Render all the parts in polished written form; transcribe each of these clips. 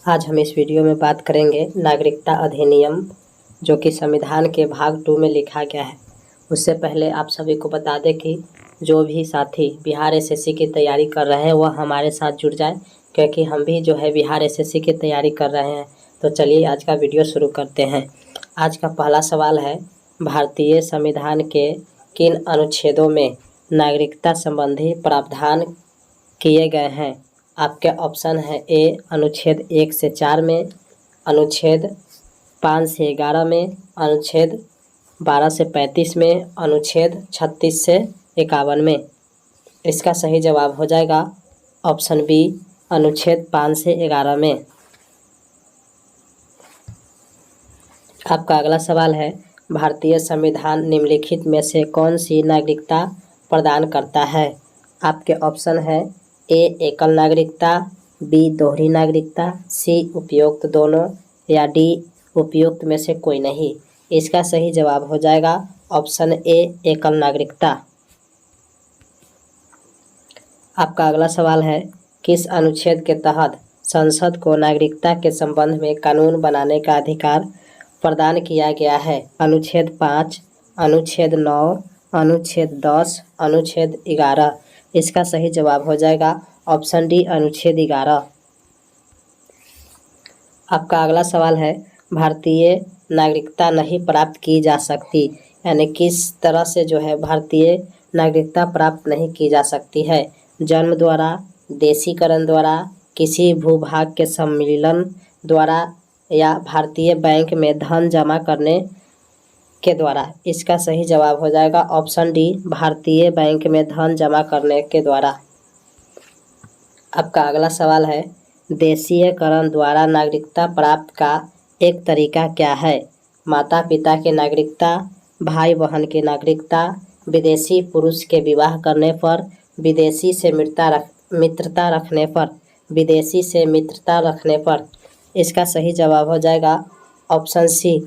आज हम इस वीडियो में बात करेंगे नागरिकता अधिनियम, जो कि संविधान के भाग 2 में लिखा गया है। उससे पहले आप सभी को बता दें कि जो भी साथी बिहार एसएससी की तैयारी कर रहे हैं वह हमारे साथ जुड़ जाए, क्योंकि हम भी जो है बिहार एसएससी की तैयारी कर रहे हैं। तो चलिए आज का वीडियो शुरू करते हैं। आज का पहला सवाल है, भारतीय संविधान के किन अनुच्छेदों में नागरिकता संबंधी प्रावधान किए गए हैं? आपके ऑप्शन है ए अनुच्छेद 1 से 4 में, अनुच्छेद 5 से 11 में, अनुच्छेद 12 से 35 में, अनुच्छेद 36 से 51 में। इसका सही जवाब हो जाएगा ऑप्शन बी, अनुच्छेद 5 से 11 में। आपका अगला सवाल है, भारतीय संविधान निम्नलिखित में से कौन सी नागरिकता प्रदान करता है? आपके ऑप्शन है ए एकल नागरिकता, बी दोहरी नागरिकता, सी उपयुक्त दोनों, या डी उपयुक्त में से कोई नहीं। इसका सही जवाब हो जाएगा ऑप्शन ए एकल नागरिकता। आपका अगला सवाल है, किस अनुच्छेद के तहत संसद को नागरिकता के संबंध में कानून बनाने का अधिकार प्रदान किया गया है? अनुच्छेद 5, अनुच्छेद 9, अनुच्छेद 10, अनुच्छेद 11। इसका सही जवाब हो जाएगा ऑप्शन डी, अनुच्छेद 11। आपका अगला सवाल है, भारतीय नागरिकता नहीं प्राप्त की जा सकती, यानी किस तरह से जो है भारतीय नागरिकता प्राप्त नहीं की जा सकती है? जन्म द्वारा, देशीकरण द्वारा, किसी भूभाग के सम्मिलन द्वारा, या भारतीय बैंक में धन जमा करने के द्वारा। इसका सही जवाब हो जाएगा ऑप्शन डी, भारतीय बैंक में धन जमा करने के द्वारा। आपका अगला सवाल है, देशीयकरण द्वारा नागरिकता प्राप्त का एक तरीका क्या है? माता पिता की नागरिकता, भाई बहन की नागरिकता, विदेशी पुरुष के विवाह करने पर, विदेशी से मित्रता रखने पर, विदेशी से मित्रता रखने पर। इसका सही जवाब हो जाएगा ऑप्शन सी,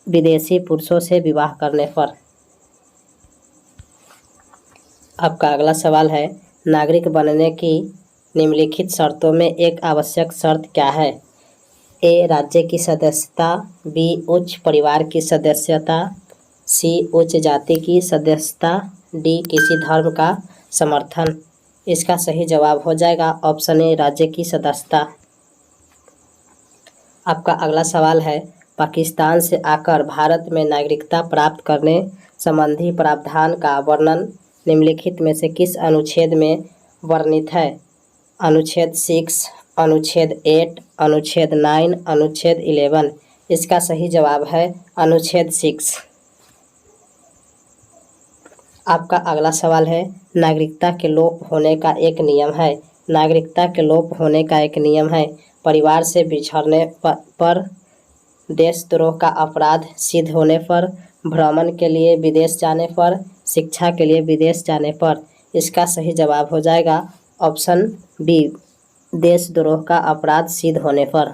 विदेशी पुरुषों से विवाह करने पर। आपका अगला सवाल है, नागरिक बनने की निम्नलिखित शर्तों में एक आवश्यक शर्त क्या है? ए राज्य की सदस्यता, बी उच्च परिवार की सदस्यता, सी उच्च जाति की सदस्यता, डी किसी धर्म का समर्थन। इसका सही जवाब हो जाएगा ऑप्शन ए, राज्य की सदस्यता। आपका अगला सवाल है, पाकिस्तान से आकर भारत में नागरिकता प्राप्त करने संबंधी प्रावधान का वर्णन निम्नलिखित में से किस अनुच्छेद में वर्णित है? अनुच्छेद 6, अनुच्छेद 8, अनुच्छेद 9, अनुच्छेद 11। इसका सही जवाब है अनुच्छेद 6। आपका अगला सवाल है, नागरिकता के लोप होने का एक नियम है। नागरिकता के लोप होने का एक नियम है, परिवार से बिछड़ने पर, देशद्रोह का अपराध सिद्ध होने पर, भ्रमण के लिए विदेश जाने पर, शिक्षा के लिए विदेश जाने पर। इसका सही जवाब हो जाएगा ऑप्शन बी, देशद्रोह का अपराध सिद्ध होने पर।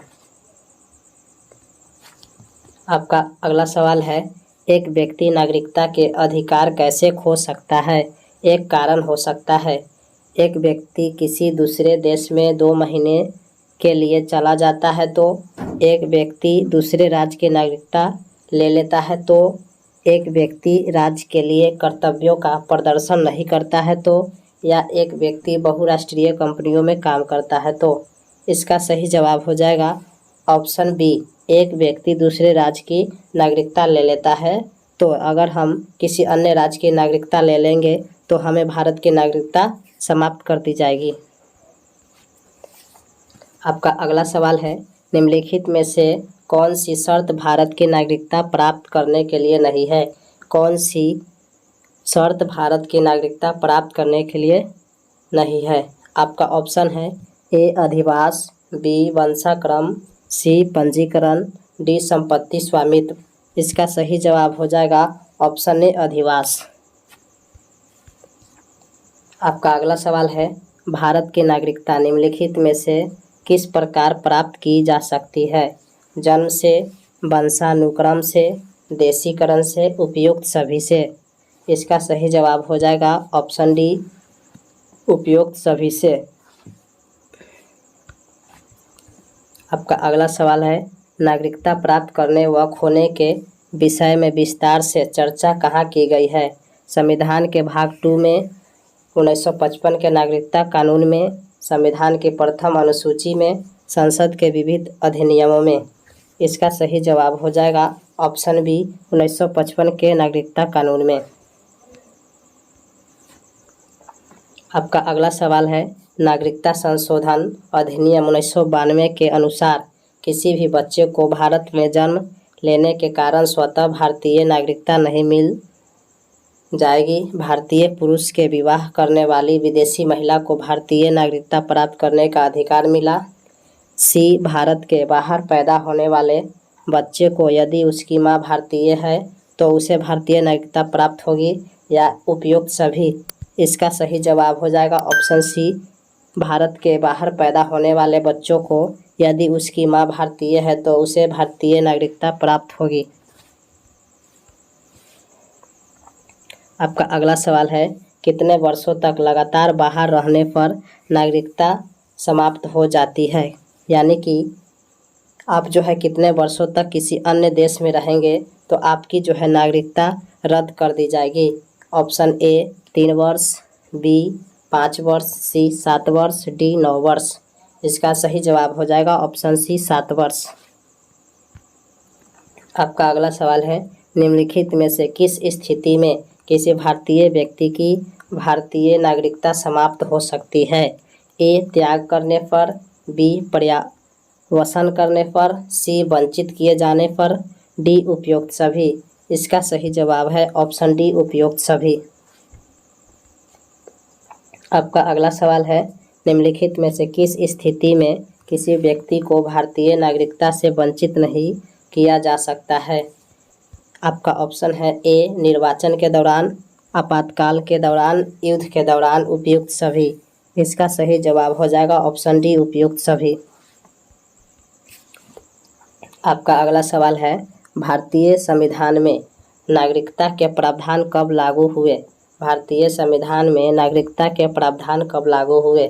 आपका अगला सवाल है, एक व्यक्ति नागरिकता के अधिकार कैसे खो सकता है? एक कारण हो सकता है, एक व्यक्ति किसी दूसरे देश में 2 महीने के लिए चला जाता है तो, एक व्यक्ति दूसरे राज्य की नागरिकता ले लेता है तो, एक व्यक्ति राज्य के लिए कर्तव्यों का प्रदर्शन नहीं करता है तो, या एक व्यक्ति बहुराष्ट्रीय कंपनियों में काम करता है तो। इसका सही जवाब हो जाएगा ऑप्शन बी, एक व्यक्ति दूसरे राज्य की नागरिकता ले लेता है तो। अगर हम किसी अन्य राज्य की नागरिकता ले लेंगे तो हमें भारत की नागरिकता समाप्त कर दी जाएगी। आपका अगला सवाल है, निम्नलिखित में से कौन सी शर्त भारत की नागरिकता प्राप्त करने के लिए नहीं है? कौन सी शर्त भारत की नागरिकता प्राप्त करने के लिए नहीं है? आपका ऑप्शन है ए अधिवास, बी वंशाक्रम, सी पंजीकरण, डी संपत्ति स्वामित्व। इसका सही जवाब हो जाएगा ऑप्शन ए, अधिवास। आपका अगला सवाल है, भारत की नागरिकता निम्नलिखित में से किस प्रकार प्राप्त की जा सकती है? जन्म से, वंशानुक्रम से, देशीकरण से, उपयुक्त सभी से। इसका सही जवाब हो जाएगा ऑप्शन डी, उपयुक्त सभी से। आपका अगला सवाल है, नागरिकता प्राप्त करने व खोने के विषय में विस्तार से चर्चा कहाँ की गई है? संविधान के भाग 2 में, 1955 के नागरिकता कानून में, संविधान की प्रथम अनुसूची में, संसद के विविध अधिनियमों में। इसका सही जवाब हो जाएगा ऑप्शन बी, 1955 के नागरिकता कानून में। आपका अगला सवाल है, नागरिकता संशोधन अधिनियम 1992 के अनुसार किसी भी बच्चे को भारत में जन्म लेने के कारण स्वतः भारतीय नागरिकता नहीं मिल जाएगी। भारतीय पुरुष के विवाह करने वाली विदेशी महिला को भारतीय नागरिकता प्राप्त करने का अधिकार मिला। सी, भारत के बाहर पैदा होने वाले बच्चे को यदि उसकी माँ भारतीय है तो उसे भारतीय नागरिकता प्राप्त होगी, या उपयुक्त सभी। इसका सही जवाब हो जाएगा ऑप्शन सी, भारत के बाहर पैदा होने वाले बच्चों को यदि उसकी माँ भारतीय है तो उसे भारतीय नागरिकता प्राप्त होगी। आपका अगला सवाल है, कितने वर्षों तक लगातार बाहर रहने पर नागरिकता समाप्त हो जाती है? यानी कि आप जो है कितने वर्षों तक किसी अन्य देश में रहेंगे तो आपकी जो है नागरिकता रद्द कर दी जाएगी। ऑप्शन ए 3 वर्ष, बी 5 वर्ष, सी 7 वर्ष, डी 9 वर्ष। इसका सही जवाब हो जाएगा ऑप्शन सी 7 वर्ष। आपका अगला सवाल है, निम्नलिखित में से किस स्थिति में किसी भारतीय व्यक्ति की भारतीय नागरिकता समाप्त हो सकती है? ए, त्याग करने पर, बी, पर्यावसन करने पर, सी, वंचित किए जाने पर, डी, उपयुक्त सभी। इसका सही जवाब है ऑप्शन डी, उपयुक्त सभी। आपका अगला सवाल है, निम्नलिखित में से किस स्थिति में किसी व्यक्ति को भारतीय नागरिकता से वंचित नहीं किया जा सकता है? आपका ऑप्शन है ए, निर्वाचन के दौरान, आपातकाल के दौरान, युद्ध के दौरान, उपयुक्त सभी। इसका सही जवाब हो जाएगा ऑप्शन डी, उपयुक्त सभी। आपका अगला सवाल है, भारतीय संविधान में नागरिकता के प्रावधान कब लागू हुए? भारतीय संविधान में नागरिकता के प्रावधान कब लागू हुए?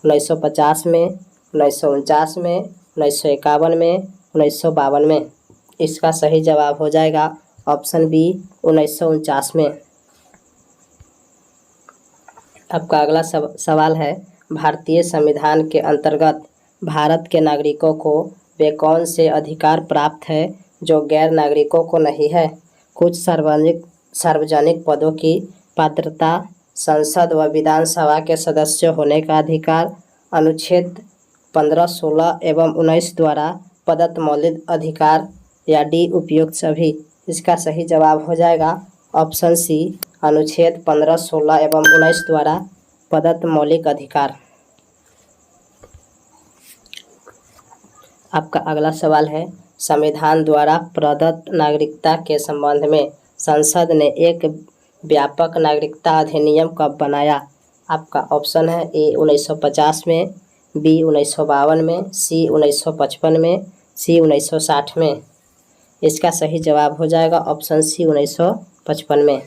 1950 में, 1949 में, 1951 में, 1952 में। इसका सही जवाब हो जाएगा ऑप्शन बी, 1949 में। आपका अगला सवाल है, भारतीय संविधान के अंतर्गत भारत के नागरिकों को वे कौन से अधिकार प्राप्त है जो गैर नागरिकों को नहीं है? कुछ सार्वजनिक पदों की पात्रता, संसद व विधानसभा के सदस्य होने का अधिकार, अनुच्छेद 15, 16 एवं 19 द्वारा प्रदत्त मौलिक अधिकार, या डी, उपयुक्त सभी। इसका सही जवाब हो जाएगा ऑप्शन सी, अनुच्छेद 15, 16 एवं 19 द्वारा प्रदत्त मौलिक अधिकार। आपका अगला सवाल है, संविधान द्वारा प्रदत्त नागरिकता के संबंध में संसद ने एक व्यापक नागरिकता अधिनियम कब बनाया? आपका ऑप्शन है ए, 1950 में, बी, 1952 में, सी, 1955 में, सी, 1960 में। इसका सही जवाब हो जाएगा ऑप्शन सी, 1955 में।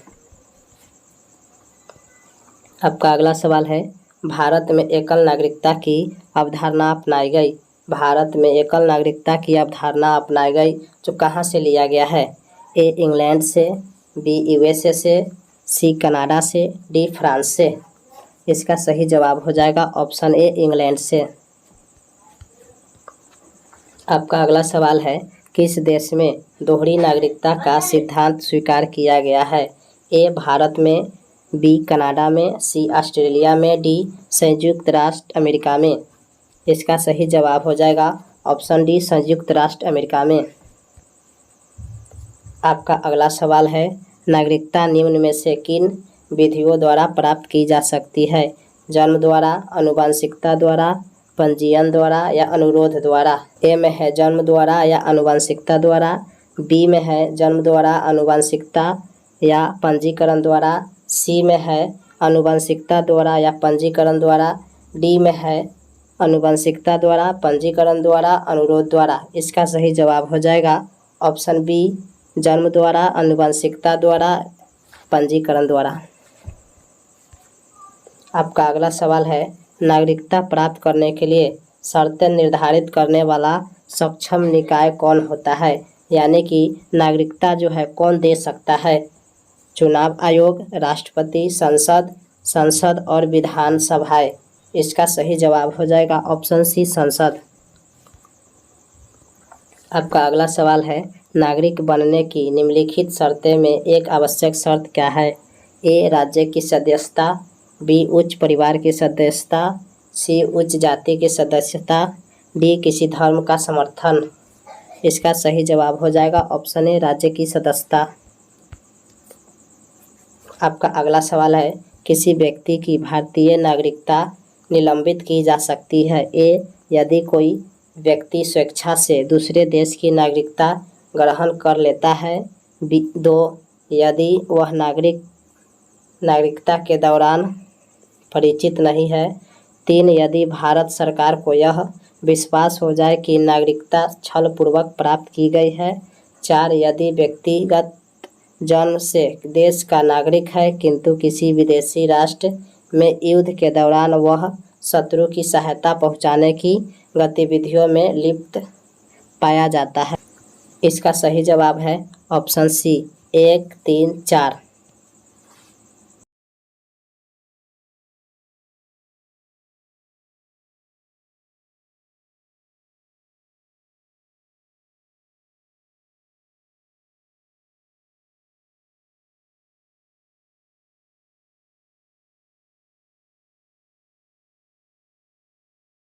आपका अगला सवाल है, भारत में एकल नागरिकता की अवधारणा अपनाई गई। भारत में एकल नागरिकता की अवधारणा अपनाई गई जो कहाँ से लिया गया है? ए, इंग्लैंड से, बी, यूएसए से, सी, कनाडा से, डी, फ्रांस से। इसका सही जवाब हो जाएगा ऑप्शन ए, इंग्लैंड से। आपका अगला सवाल है, किस देश में दोहरी नागरिकता का सिद्धांत स्वीकार किया गया है? ए, भारत में, बी, कनाडा में, सी, ऑस्ट्रेलिया में, डी, संयुक्त राष्ट्र अमेरिका में। इसका सही जवाब हो जाएगा ऑप्शन डी, संयुक्त राष्ट्र अमेरिका में। आपका अगला सवाल है, नागरिकता निम्न में से किन विधियों द्वारा प्राप्त की जा सकती है? जन्म द्वारा, आनुवंशिकता द्वारा, पंजीयन द्वारा, या अनुरोध द्वारा? ए में है जन्म द्वारा या आनुवंशिकता द्वारा, बी में है जन्म द्वारा, आनुवंशिकता या पंजीकरण द्वारा, सी में है आनुवंशिकता द्वारा या पंजीकरण द्वारा, डी में है आनुवंशिकता द्वारा, पंजीकरण द्वारा, अनुरोध द्वारा। इसका सही जवाब हो जाएगा ऑप्शन बी, जन्म द्वारा, आनुवंशिकता द्वारा, पंजीकरण द्वारा। आपका अगला सवाल है, नागरिकता प्राप्त करने के लिए शर्तें निर्धारित करने वाला सक्षम निकाय कौन होता है, यानी कि नागरिकता जो है कौन दे सकता है। चुनाव आयोग, राष्ट्रपति, संसद और विधान सभाएं। इसका सही जवाब हो जाएगा ऑप्शन सी, संसद। आपका अगला सवाल है, नागरिक बनने की निम्नलिखित शर्तें में एक आवश्यक शर्त क्या है। ए, राज्य की सदस्यता, बी, उच्च परिवार की सदस्यता, सी, उच्च जाति की सदस्यता, डी, किसी धर्म का समर्थन। इसका सही जवाब हो जाएगा ऑप्शन ए, राज्य की सदस्यता। आपका अगला सवाल है, किसी व्यक्ति की भारतीय नागरिकता निलंबित की जा सकती है। ए, यदि कोई व्यक्ति स्वेच्छा से दूसरे देश की नागरिकता ग्रहण कर लेता है। बी, 2, यदि वह नागरिकता के दौरान परिचित नहीं है। 3, यदि भारत सरकार को यह विश्वास हो जाए कि नागरिकता छलपूर्वक प्राप्त की गई है। 4, यदि व्यक्तिगत जन्म से देश का नागरिक है किंतु किसी विदेशी राष्ट्र में युद्ध के दौरान वह शत्रु की सहायता पहुंचाने की गतिविधियों में लिप्त पाया जाता है। इसका सही जवाब है ऑप्शन सी, 1, 3, 4।